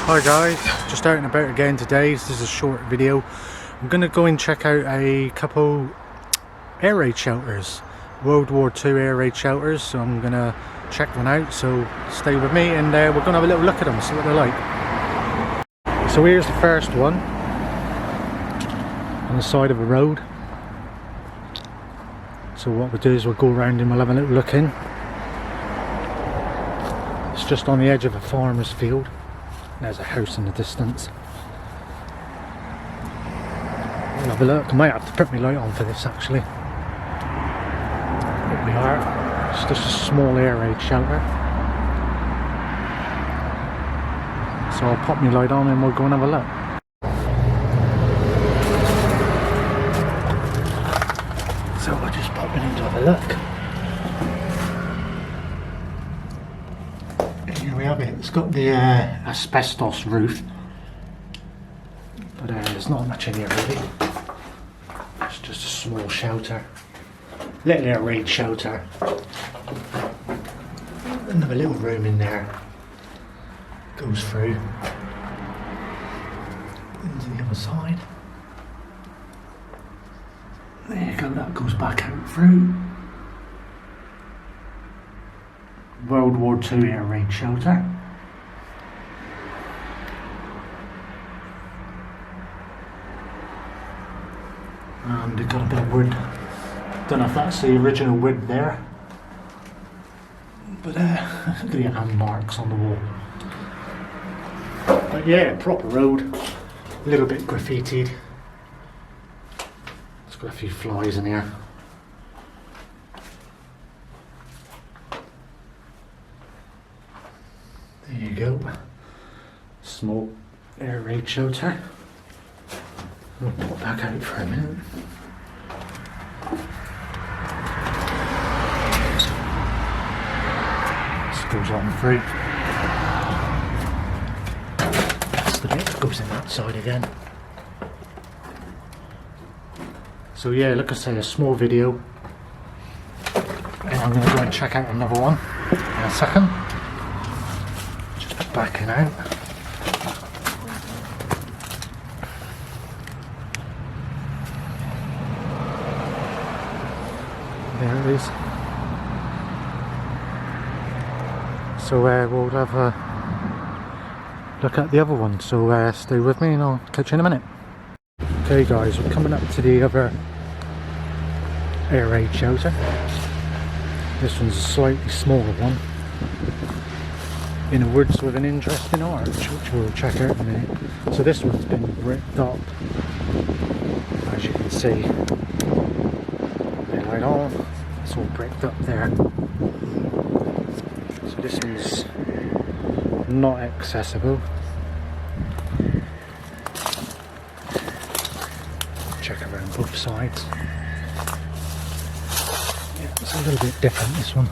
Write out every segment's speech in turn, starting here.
Hi guys, just out and about again today. This is a short video. I'm going to go and check out a couple air raid shelters, World War II air raid shelters, so I'm going to check one out, so stay with me and we're going to have a little look at them, see what they're like. So here's the first one, on the side of a road. So what we'll do is we'll go around and we'll have a little look in. It's just on the edge of a farmer's field. There's a house in the distance. We'll have a look. I might have to put my light on for this actually. Here we are. It's just a small air raid shelter. So I'll pop my light on and we'll go and have a look. So we're just popping in to have a look. Here we have it. It's got the asbestos roof, but there's not much in here really. It's just a small shelter, little air raid shelter. Another little room in there. Goes through into the other side. There you go. That goes back out through. World War II air raid shelter. And they've got a bit of wood. Don't know if that's the original wood there, but look at the hand marks on the wall. But yeah, proper road, a little bit graffitied. It's got a few flies in here. There you go. Small air raid shelter. We'll pop back out for a minute. This goes on through. That's the bit that goes in that side again. So yeah, like I say, a small video. And I'm going to go and check out another one in a second. Backing out. There it is. So we'll have a look at the other one. So stay with me and I'll catch you in a minute. Okay guys, we're coming up to the other air raid shelter. This one's a slightly smaller one, in the woods with an interesting arch, which we'll check out in a minute. So this one's been bricked up, as you can see. Right on, it's all bricked up there. So this one's not accessible. Check around both sides. Yeah, it's a little bit different, this one.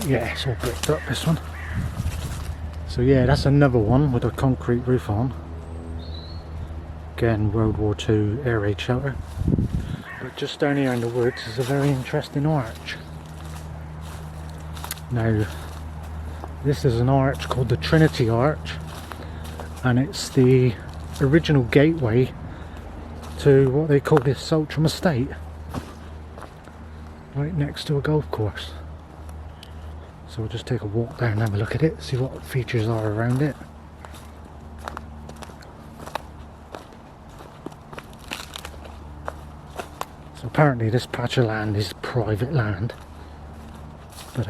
Yeah, it's all bricked up, this one. So yeah, that's another one with a concrete roof on. Again, World War II air raid shelter. But just down here in the woods is a very interesting arch. Now, this is an arch called the Trinity Arch, and it's the original gateway to what they call this Saltram estate, right next to a golf course. So we'll just take a walk down and have a look at it, see what features are around it. So apparently this patch of land is private land, but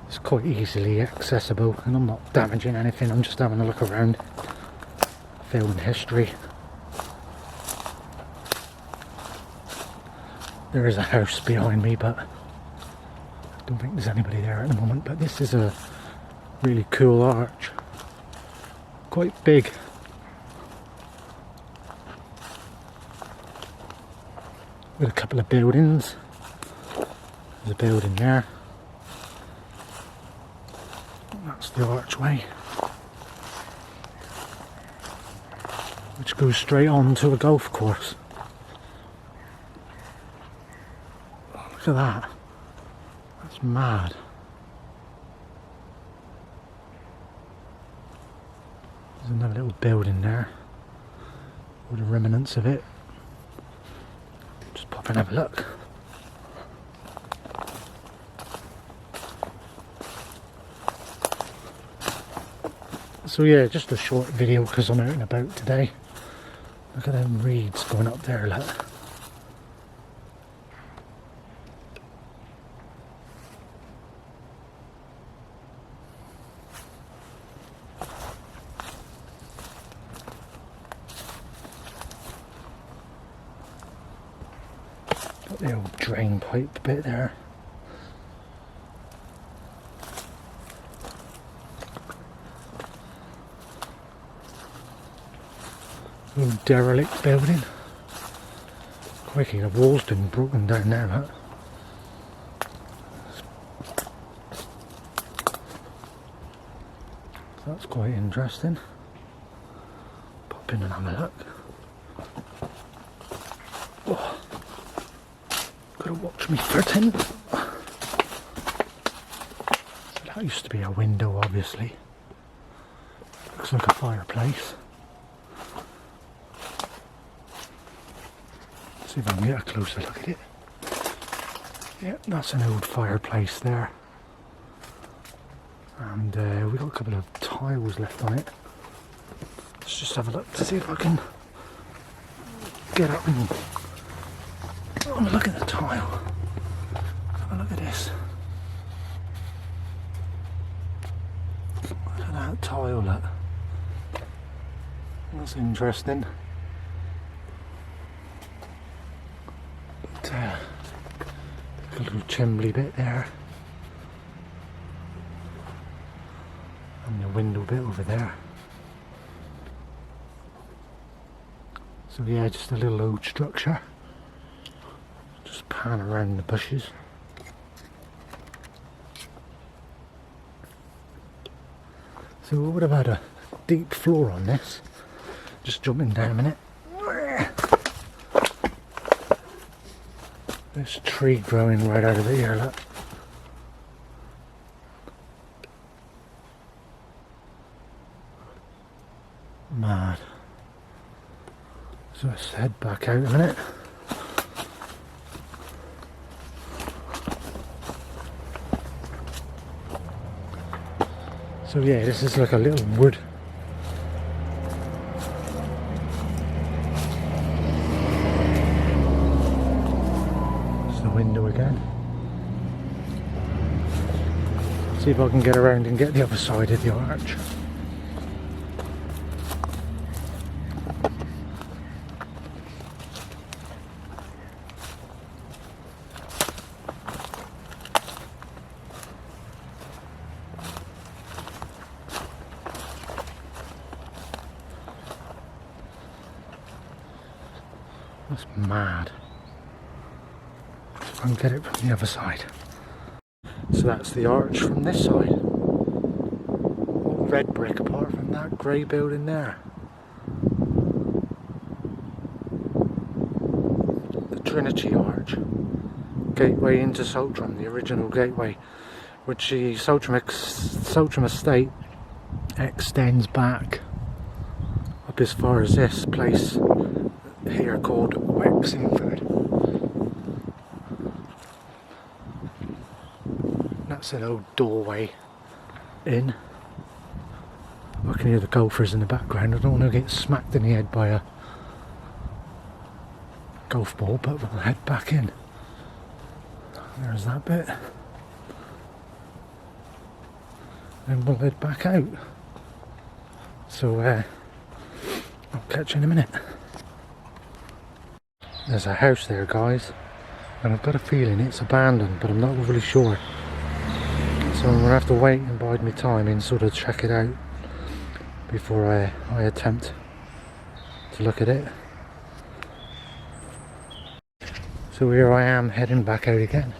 it's quite easily accessible, and I'm not damaging anything, I'm just having a look around, filming history. There is a house behind me, but don't think there's anybody there at the moment. But this is a really cool arch, quite big. With a couple of buildings. There's a building there. That's the archway, which goes straight on to a golf course. Look at that. That's mad. There's another little building there. All the remnants of it. Just pop and have a look. So yeah, just a short video because I'm out and about today. Look at them reeds going up there, look. Got the old drain pipe bit there. Little derelict building. Quaking, the wall's been broken down there, look. So that's quite interesting. Pop in and have a look. Oh, gotta watch me footing. So that used to be a window, obviously. Looks like a fireplace. See if I can get a closer look at it. Yeah, that's an old fireplace there. And we've got a couple of tiles left on it. Let's just have a look to see if I can get up and have a look at the tile. Have a look at this. Look at that tile, look. That's interesting. A little chimney bit there, and the window bit over there. So yeah, just a little old structure. Just pan around the bushes. So we would have had a deep floor on this. Just jumping down a minute. There's a tree growing right out of the ear, look. Mad. So let's head back out a minute. So yeah, this is like a little wood. Window again. See if I can get around and get the other side of the arch. That's mad. And get it from the other side. So that's the arch from this side. All red brick apart from that grey building there. The Trinity arch. Gateway into Saltram, the original gateway, which the Saltram estate extends back up as far as this place here called Wexingford. That's an old doorway in. I can hear the golfers in the background. I don't want to get smacked in the head by a golf ball, but we'll head back in. There's that bit. And we'll head back out. So I'll catch you in a minute. There's a house there, guys, and I've got a feeling it's abandoned, but I'm not really sure. So I'm going to have to wait and bide my time and sort of check it out before I attempt to look at it. So here I am heading back out again,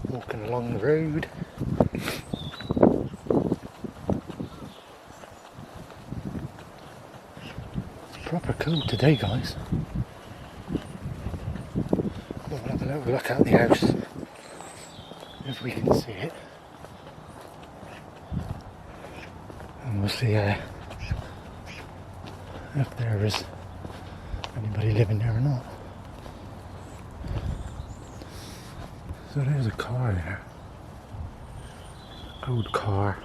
walking along the road. It's proper cool today, guys. We'll have a little look at the house, if we can see it. And we'll see if there is anybody living there or not. So there's a car there. Old car.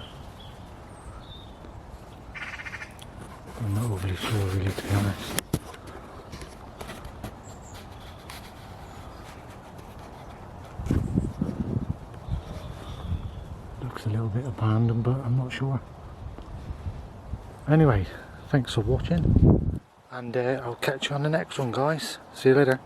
I'm not overly sure really, to be honest. Looks a little bit abandoned, but I'm not sure. Anyway, thanks for watching, and I'll catch you on the next one, guys. See you later.